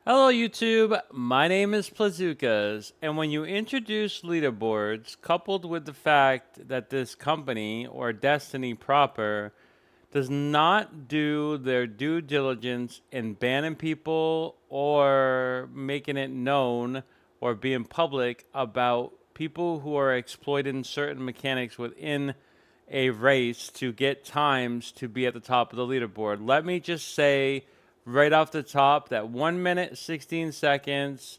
Hello YouTube, my name is Plazukas, and when you introduce leaderboards, coupled with the fact that this company, or Destiny proper, does not do their due diligence in banning people or making it known or being public about people who are exploiting certain mechanics within a race to get times to be at the top of the leaderboard. Let me just say right off the top that 1 minute 16 seconds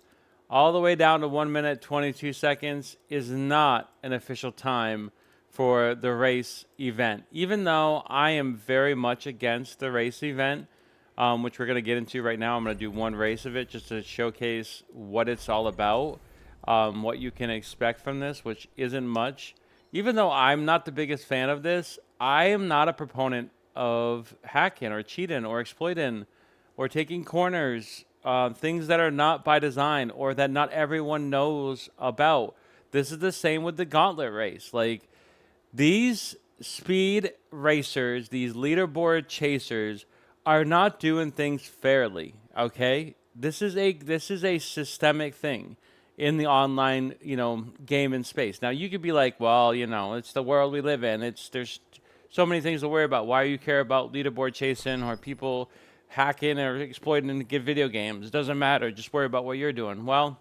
all the way down to 1 minute 22 seconds is not an official time for the race event. Even though I am very much against the race event, which we're going to get into right now. I'm going to do one race of it just to showcase what it's all about, what you can expect from this, which isn't much. Even though I'm not the biggest fan of this, I am not a proponent of hacking or cheating or exploiting or taking corners, things that are not by design or that not everyone knows about. This is the same with the gauntlet race. Like, these speed racers, these leaderboard chasers, are not doing things fairly. Okay, this is a systemic thing in the online, game and space. Now you could be like, well, it's the world we live in. There's so many things to worry about. Why do you care about leaderboard chasing or people hacking or exploiting and get video games? It doesn't matter. Just worry about what you're doing. Well,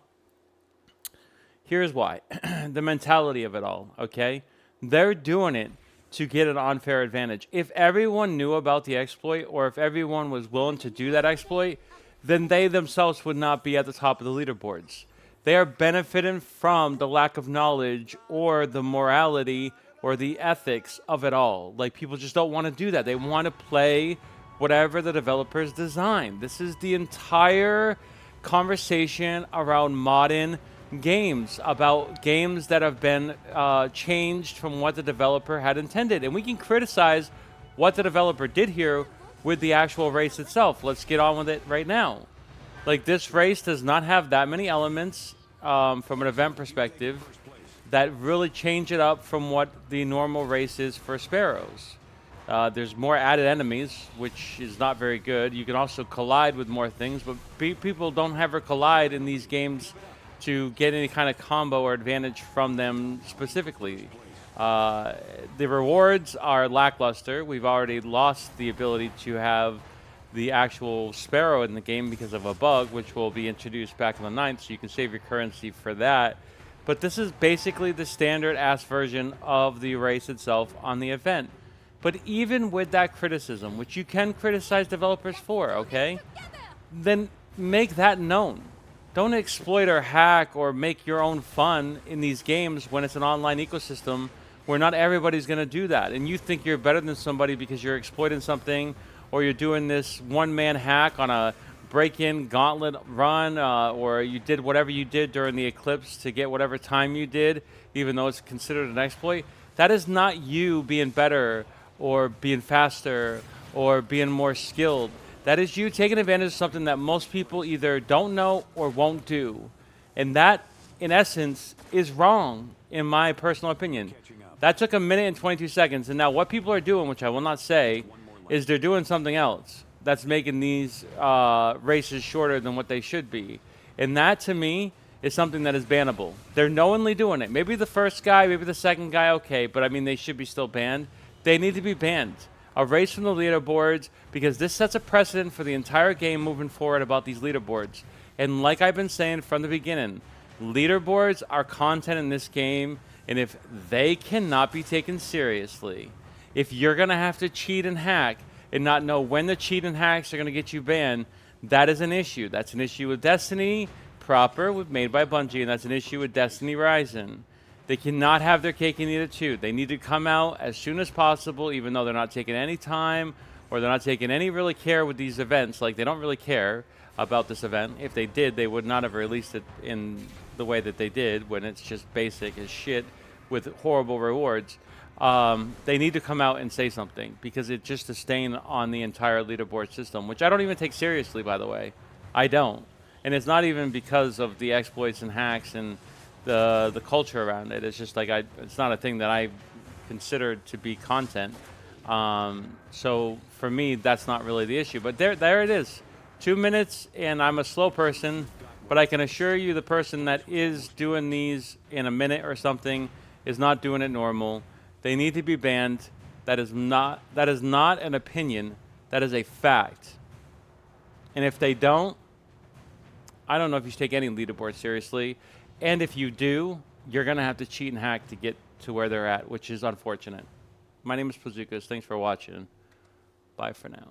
here's why. The mentality of it all, okay? They're doing it to get an unfair advantage. If everyone knew about the exploit or if everyone was willing to do that exploit, then they themselves would not be at the top of the leaderboards. They are benefiting from the lack of knowledge or the morality or the ethics of it all. Like, people just don't want to do that. They want to play whatever the developers design. This is the entire conversation around modern games, about games that have been changed from what the developer had intended. And we can criticize what the developer did here with the actual race itself. Let's get on with it right now. Like, this race does not have that many elements from an event perspective that really change it up from what the normal race is for Sparrows. There's more added enemies, which is not very good. You can also collide with more things, but people don't ever collide in these games to get any kind of combo or advantage from them specifically. The rewards are lackluster. We've already lost the ability to have the actual Sparrow in the game because of a bug, which will be introduced back on the 9th, so you can save your currency for that. But this is basically the standard-ass version of the race itself on the event. But even with that criticism, which you can criticize developers for, okay, then make that known. Don't exploit or hack or make your own fun in these games when it's an online ecosystem where not everybody's going to do that. And you think you're better than somebody because you're exploiting something or you're doing this one-man hack on a break-in gauntlet run, or you did whatever you did during the eclipse to get whatever time you did, even though it's considered an exploit. That is not you being better or being faster or being more skilled. That is you taking advantage of something that most people either don't know or won't do. And that, in essence, is wrong, in my personal opinion. That took 1 minute and 22 seconds. And now what people are doing, which I will not say, is they're doing something else that's making these races shorter than what they should be. And that, to me, is something that is bannable. They're knowingly doing it. Maybe the first guy, maybe the second guy, okay. But, I mean, they should be still banned. They need to be banned. A race from the leaderboards, because this sets a precedent for the entire game moving forward about these leaderboards. And like I've been saying from the beginning, leaderboards are content in this game, and if they cannot be taken seriously, if you're going to have to cheat and hack and not know when the cheat and hacks are going to get you banned, that is an issue. That's an issue with Destiny proper, made by Bungie, and that's an issue with Destiny Rising. They cannot have their cake and eat it too. They need to come out as soon as possible, even though they're not taking any time or they're not taking any really care with these events. Like, they don't really care about this event. If they did, they would not have released it in the way that they did, when it's just basic as shit with horrible rewards. They need to come out and say something, because it's just a stain on the entire leaderboard system, which I don't even take seriously, by the way. I don't. And it's not even because of the exploits and hacks and the culture around it. It's just like, it's not a thing that I consider to be content. So for me, that's not really the issue. But there it is. 2 minutes, and I'm a slow person, but I can assure you the person that is doing these in a minute or something is not doing it normal. They need to be banned. That is not an opinion. That is a fact. And if they don't, I don't know if you should take any leaderboard seriously. And if you do, you're going to have to cheat and hack to get to where they're at, which is unfortunate. My name is Plazukas. Thanks for watching. Bye for now.